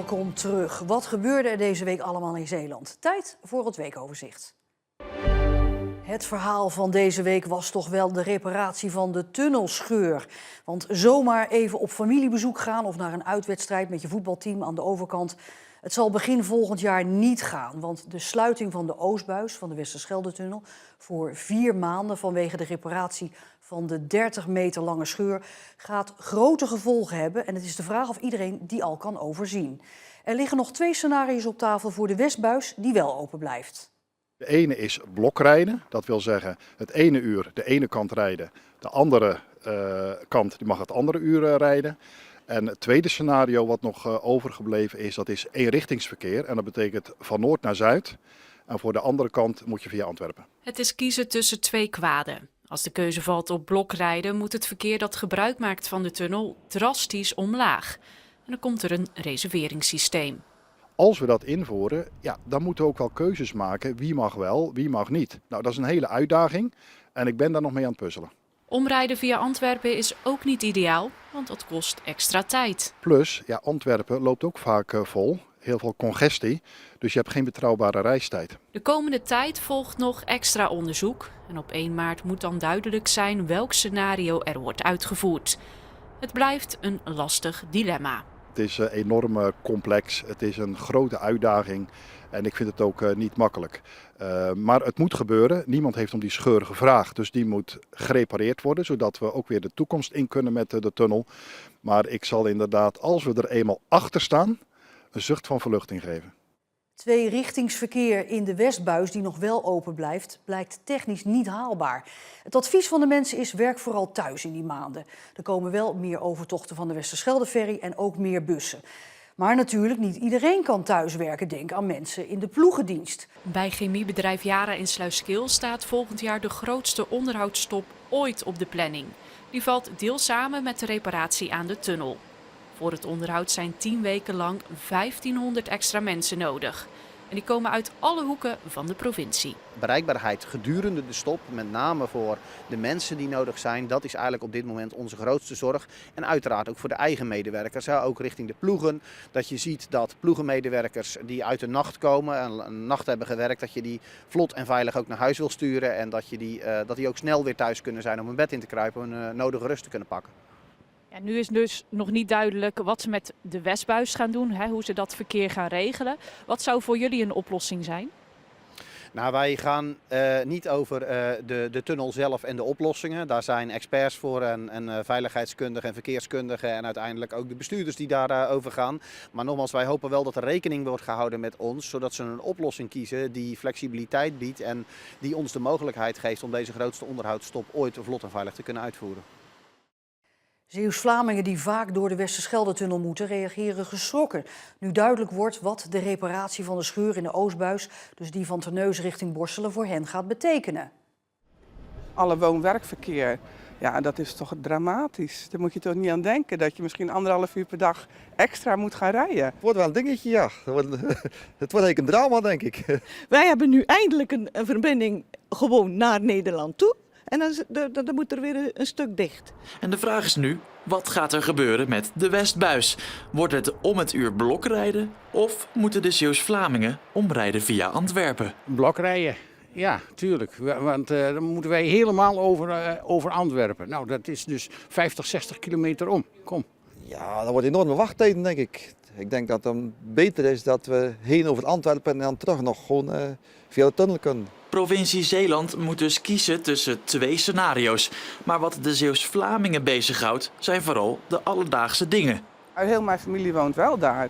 Welkom terug. Wat gebeurde er deze week allemaal in Zeeland? Tijd voor het weekoverzicht. Het verhaal van deze week was toch wel de reparatie van de tunnelscheur. Want zomaar even op familiebezoek gaan of naar een uitwedstrijd met je voetbalteam aan de overkant, het zal begin volgend jaar niet gaan. Want de sluiting van de Oostbuis van de Westerschelde-tunnel voor 4 maanden vanwege de reparatie van de 30 meter lange scheur gaat grote gevolgen hebben. En het is de vraag of iedereen die al kan overzien. Er liggen nog 2 scenario's op tafel voor de Westbuis die wel open blijft. De ene is blokrijden, dat wil zeggen het ene uur de ene kant rijden, de andere kant die mag het andere uur rijden. En het tweede scenario wat nog overgebleven is, dat is eenrichtingsverkeer en dat betekent van noord naar zuid. En voor de andere kant moet je via Antwerpen. Het is kiezen tussen 2 kwaden. Als de keuze valt op blokrijden moet het verkeer dat gebruik maakt van de tunnel drastisch omlaag. En dan komt er een reserveringssysteem. Als we dat invoeren, ja, dan moeten we ook wel keuzes maken. Wie mag wel, wie mag niet. Nou, dat is een hele uitdaging en ik ben daar nog mee aan het puzzelen. Omrijden via Antwerpen is ook niet ideaal, want dat kost extra tijd. Plus, ja, Antwerpen loopt ook vaak vol. Heel veel congestie, dus je hebt geen betrouwbare reistijd. De komende tijd volgt nog extra onderzoek. En op 1 maart moet dan duidelijk zijn welk scenario er wordt uitgevoerd. Het blijft een lastig dilemma. Het is enorm complex, het is een grote uitdaging en ik vind het ook niet makkelijk. Maar het moet gebeuren, niemand heeft om die scheur gevraagd, dus die moet gerepareerd worden, zodat we ook weer de toekomst in kunnen met de tunnel. Maar ik zal inderdaad, als we er eenmaal achter staan, een zucht van verluchting geven. 2-richtingsverkeer in de Westbuis die nog wel open blijft, blijkt technisch niet haalbaar. Het advies van de mensen is: werk vooral thuis in die maanden. Er komen wel meer overtochten van de Westerschelde-ferry en ook meer bussen. Maar natuurlijk niet iedereen kan thuiswerken. Denk aan mensen in de ploegendienst. Bij chemiebedrijf Yara in Sluiskil staat volgend jaar de grootste onderhoudsstop ooit op de planning. Die valt deels samen met de reparatie aan de tunnel. Voor het onderhoud zijn 10 weken lang 1500 extra mensen nodig. En die komen uit alle hoeken van de provincie. Bereikbaarheid gedurende de stop, met name voor de mensen die nodig zijn, dat is eigenlijk op dit moment onze grootste zorg. En uiteraard ook voor de eigen medewerkers, ook richting de ploegen. Dat je ziet dat ploegenmedewerkers die uit de nacht komen en een nacht hebben gewerkt, dat je die vlot en veilig ook naar huis wil sturen. En dat die ook snel weer thuis kunnen zijn om hun bed in te kruipen en nodige rust te kunnen pakken. Ja, nu is dus nog niet duidelijk wat ze met de Westbuis gaan doen, hoe ze dat verkeer gaan regelen. Wat zou voor jullie een oplossing zijn? Nou, wij gaan niet over de tunnel zelf en de oplossingen. Daar zijn experts voor en veiligheidskundigen en verkeerskundigen en uiteindelijk ook de bestuurders die daarover gaan. Maar nogmaals, wij hopen wel dat er rekening wordt gehouden met ons, zodat ze een oplossing kiezen die flexibiliteit biedt en die ons de mogelijkheid geeft om deze grootste onderhoudsstop ooit vlot en veilig te kunnen uitvoeren. Zeeuws-Vlamingen die vaak door de Westerschelde-tunnel moeten, reageren geschrokken. Nu duidelijk wordt wat de reparatie van de scheur in de Oostbuis, dus die van Terneuzen richting Borselen, voor hen gaat betekenen. Alle woon-werkverkeer, ja, dat is toch dramatisch. Daar moet je toch niet aan denken dat je misschien 1,5 uur per dag extra moet gaan rijden. Het wordt wel een dingetje, ja. Het wordt eigenlijk een drama, denk ik. Wij hebben nu eindelijk een verbinding gewoon naar Nederland toe. En dan moet er weer een stuk dicht. En de vraag is nu, wat gaat er gebeuren met de Westbuis? Wordt het om het uur blokrijden of moeten de Zeeuws-Vlamingen omrijden via Antwerpen? Blokrijden, ja, tuurlijk. Want dan moeten wij helemaal over Antwerpen. Nou, dat is dus 50, 60 kilometer om. Kom. Ja, dat wordt enorme wachttijden, denk ik. Ik denk dat het beter is dat we heen over Antwerpen en dan terug nog gewoon via de tunnel kunnen. Provincie Zeeland moet dus kiezen tussen 2 scenario's. Maar wat de Zeeuws-Vlamingen bezighoudt, zijn vooral de alledaagse dingen. Heel mijn familie woont wel daar.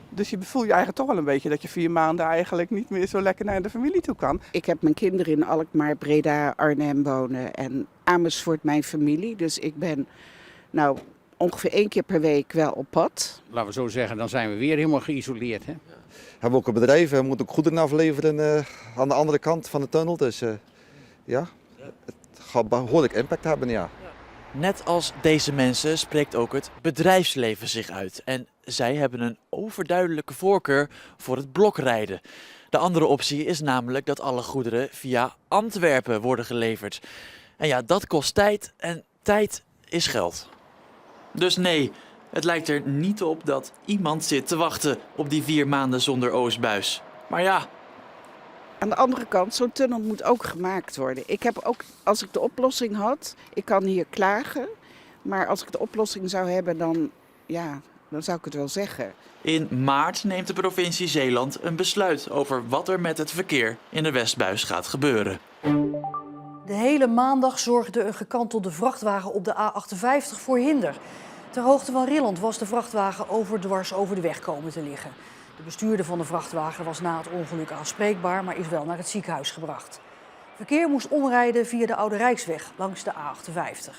Dus je voelt je eigenlijk toch wel een beetje dat je 4 maanden eigenlijk niet meer zo lekker naar de familie toe kan. Ik heb mijn kinderen in Alkmaar, Breda, Arnhem wonen en Amersfoort mijn familie. Dus ik ben ongeveer 1 keer per week wel op pad. Laten we zo zeggen, dan zijn we weer helemaal geïsoleerd. Hè? We hebben ook een bedrijf, we moeten ook goederen afleveren aan de andere kant van de tunnel. Dus ja, het gaat behoorlijk impact hebben, ja. Net als deze mensen spreekt ook het bedrijfsleven zich uit. En zij hebben een overduidelijke voorkeur voor het blokrijden. De andere optie is namelijk dat alle goederen via Antwerpen worden geleverd. En ja, dat kost tijd en tijd is geld. Dus nee, Het lijkt er niet op dat iemand zit te wachten op die 4 maanden zonder oostbuis. Maar ja, Aan de andere kant, zo'n tunnel moet ook gemaakt worden. Ik heb ook, als ik de oplossing had, ik kan hier klagen. Maar als ik de oplossing zou hebben, dan zou ik het wel zeggen. in maart neemt de provincie Zeeland een besluit over wat er met het verkeer in de Westbuis gaat gebeuren. De hele maandag zorgde een gekantelde vrachtwagen op de A58 voor hinder. Ter hoogte van Rilland was de vrachtwagen overdwars over de weg komen te liggen. De bestuurder van de vrachtwagen was na het ongeluk aanspreekbaar, maar is wel naar het ziekenhuis gebracht. Verkeer moest omrijden via de Oude Rijksweg langs de A58.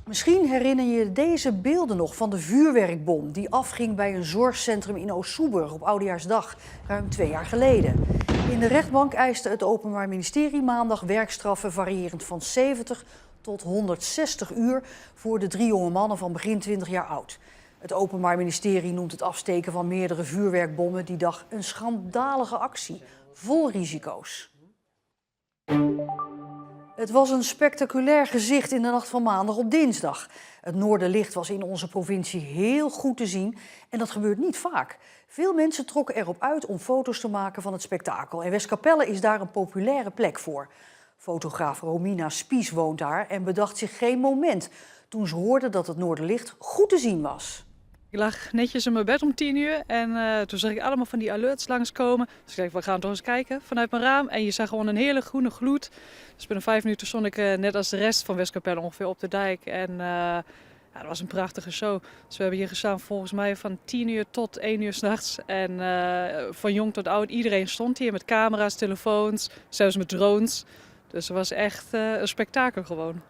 Misschien herinner je deze beelden nog van de vuurwerkbom die afging bij een zorgcentrum in Oost-Soeburg op Oudejaarsdag, ruim 2 jaar geleden. In de rechtbank eiste het Openbaar Ministerie maandag werkstraffen variërend van 70 tot 160 uur voor de 3 jonge mannen van begin 20 jaar oud. Het Openbaar Ministerie noemt het afsteken van meerdere vuurwerkbommen die dag een schandalige actie, vol risico's. Het was een spectaculair gezicht in de nacht van maandag op dinsdag. Het noorderlicht was in onze provincie heel goed te zien en dat gebeurt niet vaak. Veel mensen trokken erop uit om foto's te maken van het spektakel. En Westkapelle is daar een populaire plek voor. Fotograaf Romina Spies woont daar en bedacht zich geen moment toen ze hoorde dat het noorderlicht goed te zien was. Ik lag netjes in mijn bed om 10 uur en toen zag ik allemaal van die alerts langskomen. Dus ik dacht, we gaan toch eens kijken vanuit mijn raam. En je zag gewoon een hele groene gloed. Dus binnen 5 minuten stond ik net als de rest van Westkapelle ongeveer op de dijk. En dat was een prachtige show. Dus we hebben hier gestaan volgens mij van 10 uur tot 1 uur 's nachts. En van jong tot oud, iedereen stond hier met camera's, telefoons, zelfs met drones. Dus het was echt een spektakel gewoon.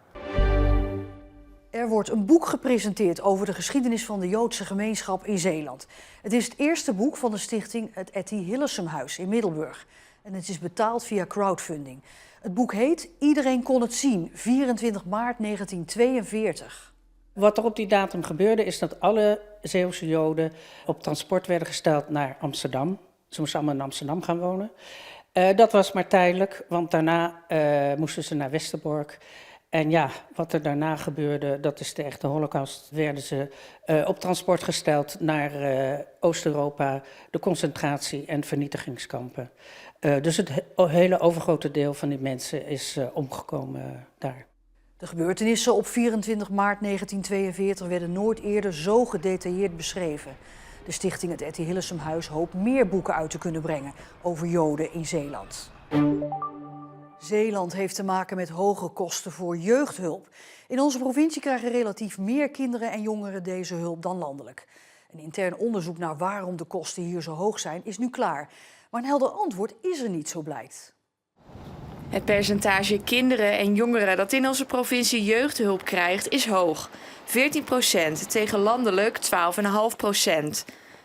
Er wordt een boek gepresenteerd over de geschiedenis van de Joodse gemeenschap in Zeeland. Het is het eerste boek van de stichting het Etty Hillesumhuis in Middelburg. En het is betaald via crowdfunding. Het boek heet Iedereen kon het zien, 24 maart 1942. Wat er op die datum gebeurde is dat alle Zeeuwse Joden op transport werden gesteld naar Amsterdam. Ze moesten allemaal in Amsterdam gaan wonen. Dat was maar tijdelijk, want daarna moesten ze naar Westerbork. En ja, wat er daarna gebeurde, dat is de echte Holocaust. Werden ze op transport gesteld naar Oost-Europa, de concentratie- en vernietigingskampen. Dus het hele overgrote deel van die mensen is omgekomen daar. De gebeurtenissen op 24 maart 1942 werden nooit eerder zo gedetailleerd beschreven. De stichting het Etty Hillesumhuis hoopt meer boeken uit te kunnen brengen over Joden in Zeeland. Zeeland heeft te maken met hoge kosten voor jeugdhulp. In onze provincie krijgen relatief meer kinderen en jongeren deze hulp dan landelijk. Een intern onderzoek naar waarom de kosten hier zo hoog zijn is nu klaar. Maar een helder antwoord is er niet, zo blijkt. Het percentage kinderen en jongeren dat in onze provincie jeugdhulp krijgt is hoog. 14% tegen landelijk 12,5%.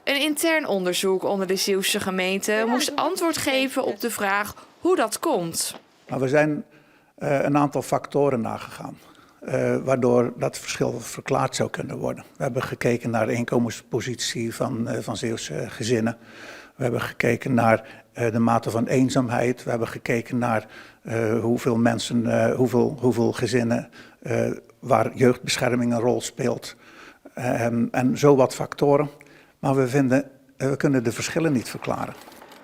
Een intern onderzoek onder de Zeeuwse gemeenten moest antwoord geven op de vraag hoe dat komt. Maar we zijn een aantal factoren nagegaan, waardoor dat verschil verklaard zou kunnen worden. We hebben gekeken naar de inkomenspositie van Zeeuwse gezinnen. We hebben gekeken naar de mate van eenzaamheid. We hebben gekeken naar hoeveel mensen, hoeveel gezinnen waar jeugdbescherming een rol speelt. En zo wat factoren. Maar we kunnen de verschillen niet verklaren.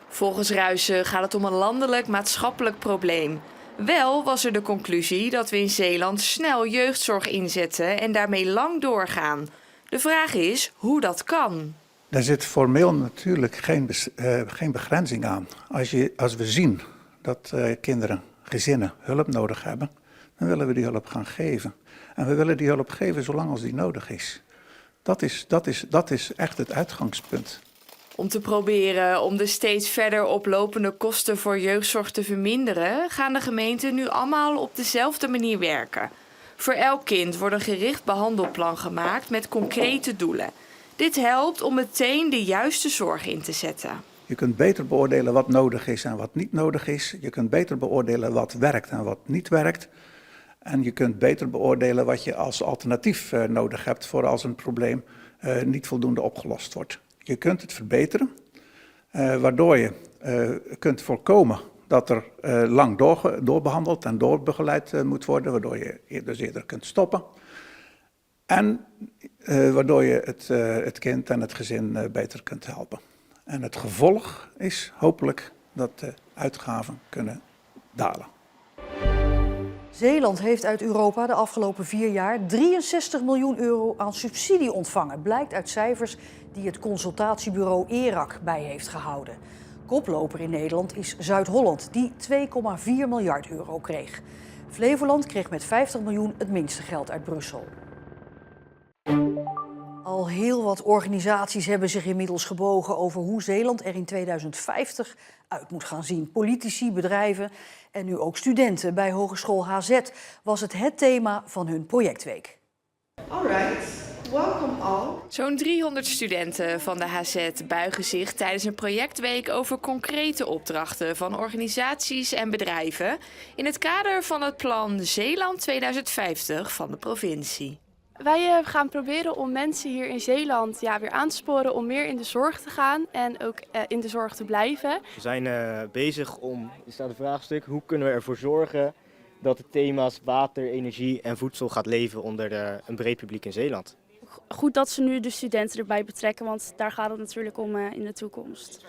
Volgens Ruijsen gaat het om een landelijk maatschappelijk probleem. Wel was er de conclusie dat we in Zeeland snel jeugdzorg inzetten en daarmee lang doorgaan. De vraag is hoe dat kan. Daar zit formeel natuurlijk geen begrenzing aan. Als we zien dat kinderen, gezinnen hulp nodig hebben, dan willen we die hulp gaan geven. En we willen die hulp geven zolang als die nodig is. Dat is echt het uitgangspunt. Om te proberen om de steeds verder oplopende kosten voor jeugdzorg te verminderen, gaan de gemeenten nu allemaal op dezelfde manier werken. Voor elk kind wordt een gericht behandelplan gemaakt met concrete doelen. Dit helpt om meteen de juiste zorg in te zetten. Je kunt beter beoordelen wat nodig is en wat niet nodig is. Je kunt beter beoordelen wat werkt en wat niet werkt. En je kunt beter beoordelen wat je als alternatief nodig hebt voor als een probleem niet voldoende opgelost wordt. Je kunt het verbeteren, waardoor je kunt voorkomen dat er lang doorbehandeld en doorbegeleid moet worden, waardoor je dus eerder kunt stoppen. En waardoor je het kind en het gezin beter kunt helpen. En het gevolg is hopelijk dat de uitgaven kunnen dalen. Zeeland heeft uit Europa de afgelopen 4 jaar 63 miljoen euro aan subsidie ontvangen. Blijkt uit cijfers die het consultatiebureau ERAC bij heeft gehouden. Koploper in Nederland is Zuid-Holland, die 2,4 miljard euro kreeg. Flevoland kreeg met 50 miljoen het minste geld uit Brussel. Al heel wat organisaties hebben zich inmiddels gebogen over hoe Zeeland er in 2050 uit moet gaan zien. Politici, bedrijven en nu ook studenten bij Hogeschool HZ was het thema van hun projectweek. Alright, welcome all. Zo'n 300 studenten van de HZ buigen zich tijdens een projectweek over concrete opdrachten van organisaties en bedrijven in het kader van het plan Zeeland 2050 van de provincie. Wij gaan proberen om mensen hier in Zeeland weer aan te sporen om meer in de zorg te gaan en ook in de zorg te blijven. We zijn bezig om, er staat een vraagstuk, hoe kunnen we ervoor zorgen dat de thema's water, energie en voedsel gaat leven onder een breed publiek in Zeeland. Goed dat ze nu de studenten erbij betrekken, want daar gaat het natuurlijk om in de toekomst.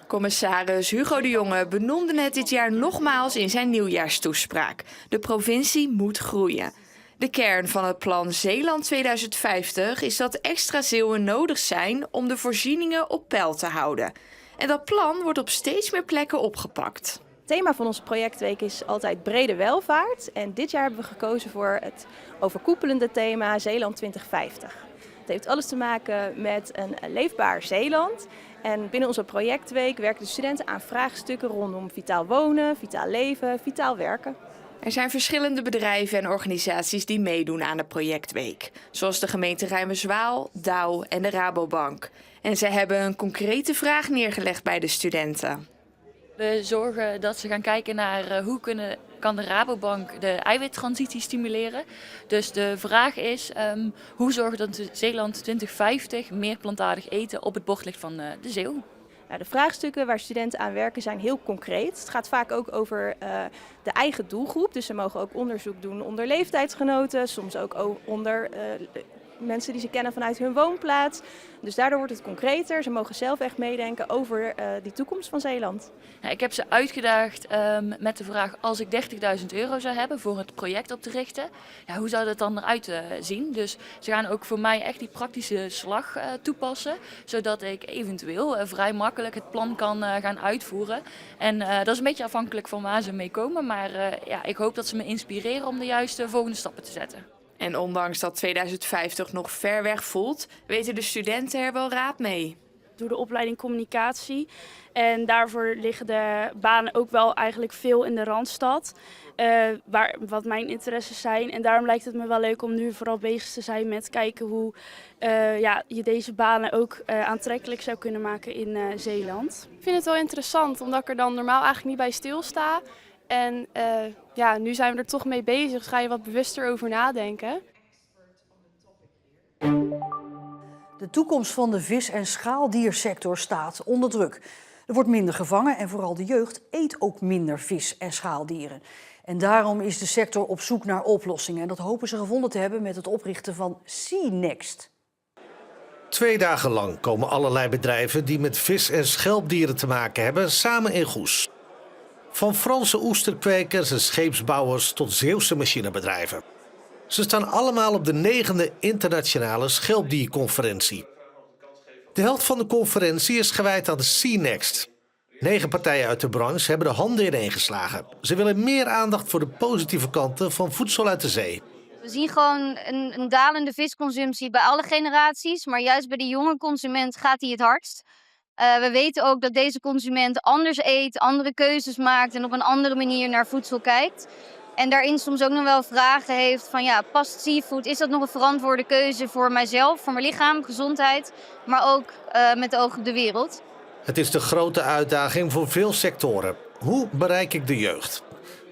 Commissaris Hugo de Jonge benoemde het dit jaar nogmaals in zijn nieuwjaarstoespraak. De provincie moet groeien. De kern van het plan Zeeland 2050 is dat extra Zeeuwen nodig zijn om de voorzieningen op peil te houden. En dat plan wordt op steeds meer plekken opgepakt. Het thema van onze projectweek is altijd brede welvaart. En dit jaar hebben we gekozen voor het overkoepelende thema Zeeland 2050. Het heeft alles te maken met een leefbaar Zeeland. En binnen onze projectweek werken de studenten aan vraagstukken rondom vitaal wonen, vitaal leven, vitaal werken. Er zijn verschillende bedrijven en organisaties die meedoen aan de projectweek. Zoals de gemeente Rijmerswaal, Douw en de Rabobank. En zij hebben een concrete vraag neergelegd bij de studenten. We zorgen dat ze gaan kijken naar hoe kan de Rabobank de eiwittransitie stimuleren. Dus de vraag is hoe zorgen dat Zeeland 2050 meer plantaardig eten op het bord ligt van de Zeeuw. De vraagstukken waar studenten aan werken zijn heel concreet. Het gaat vaak ook over de eigen doelgroep. Dus ze mogen ook onderzoek doen onder leeftijdsgenoten, soms ook onder mensen die ze kennen vanuit hun woonplaats. Dus daardoor wordt het concreter. Ze mogen zelf echt meedenken over die toekomst van Zeeland. Ja, ik heb ze uitgedaagd met de vraag, als ik 30.000 euro zou hebben voor het project op te richten, hoe zou dat dan eruit zien? Dus ze gaan ook voor mij echt die praktische slag toepassen, zodat ik eventueel vrij makkelijk het plan kan gaan uitvoeren. En dat is een beetje afhankelijk van waar ze mee komen, maar ik hoop dat ze me inspireren om de juiste volgende stappen te zetten. En ondanks dat 2050 nog ver weg voelt, weten de studenten er wel raad mee. Ik doe de opleiding communicatie en daarvoor liggen de banen ook wel eigenlijk veel in de Randstad. Wat mijn interesses zijn. En daarom lijkt het me wel leuk om nu vooral bezig te zijn met kijken hoe je deze banen ook aantrekkelijk zou kunnen maken in Zeeland. Ik vind het wel interessant, omdat ik er dan normaal eigenlijk niet bij stilsta. En nu zijn we er toch mee bezig, dus ga je wat bewuster over nadenken. De toekomst van de vis- en schaaldiersector staat onder druk. Er wordt minder gevangen en vooral de jeugd eet ook minder vis- en schaaldieren. En daarom is de sector op zoek naar oplossingen. En dat hopen ze gevonden te hebben met het oprichten van SeaNext. 2 dagen lang komen allerlei bedrijven die met vis- en schelpdieren te maken hebben samen in Goes. Van Franse oesterkwekers en scheepsbouwers tot Zeeuwse machinebedrijven. Ze staan allemaal op de 9e internationale schelpdierconferentie. De helft van de conferentie is gewijd aan de SeaNext. 9 partijen uit de branche hebben de handen ineengeslagen. Ze willen meer aandacht voor de positieve kanten van voedsel uit de zee. We zien gewoon een dalende visconsumptie bij alle generaties, maar juist bij de jonge consument gaat die het hardst. We weten ook dat deze consument anders eet, andere keuzes maakt en op een andere manier naar voedsel kijkt. En daarin soms ook nog wel vragen heeft van past seafood, is dat nog een verantwoorde keuze voor mijzelf, voor mijn lichaam, gezondheid, maar ook met oog op de wereld. Het is de grote uitdaging voor veel sectoren. Hoe bereik ik de jeugd?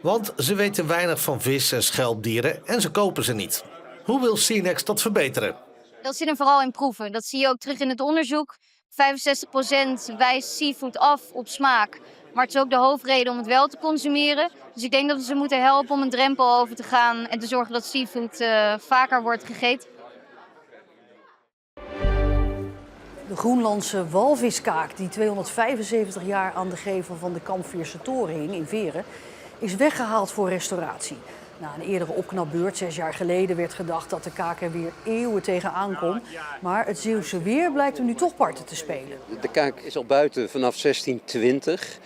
Want ze weten weinig van vis- en schelpdieren en ze kopen ze niet. Hoe wil SeaNext dat verbeteren? Dat zit hem vooral in proeven. Dat zie je ook terug in het onderzoek. 65% wijst seafood af op smaak. Maar het is ook de hoofdreden om het wel te consumeren. Dus ik denk dat we ze moeten helpen om een drempel over te gaan en te zorgen dat seafood vaker wordt gegeten. De Groenlandse walviskaak, die 275 jaar aan de gevel van de Kampveerse toren hing in Veren, is weggehaald voor restauratie. Na een eerdere opknapbeurt, 6 jaar geleden, werd gedacht dat de kaak er weer eeuwen tegenaan kon. Maar het Zeeuwse weer blijkt er nu toch parten te spelen. De kaak is al buiten vanaf 1620.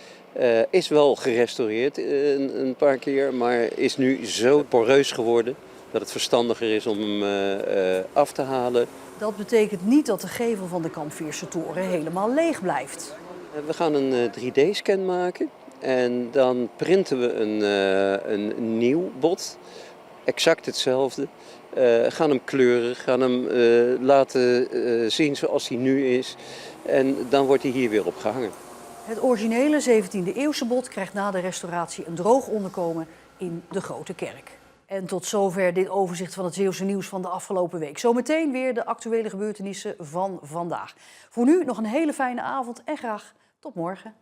Is wel gerestaureerd een paar keer, maar is nu zo poreus geworden dat het verstandiger is om hem af te halen. Dat betekent niet dat de gevel van de Kampveerse toren helemaal leeg blijft. We gaan een 3D-scan maken en dan printen we een nieuw bot, exact hetzelfde. Gaan hem kleuren, gaan hem laten zien zoals hij nu is en dan wordt hij hier weer opgehangen. Het originele 17e-eeuwse bot krijgt na de restauratie een droog onderkomen in de Grote Kerk. En tot zover dit overzicht van het Zeeuwse nieuws van de afgelopen week. Zometeen weer de actuele gebeurtenissen van vandaag. Voor nu nog een hele fijne avond en graag tot morgen.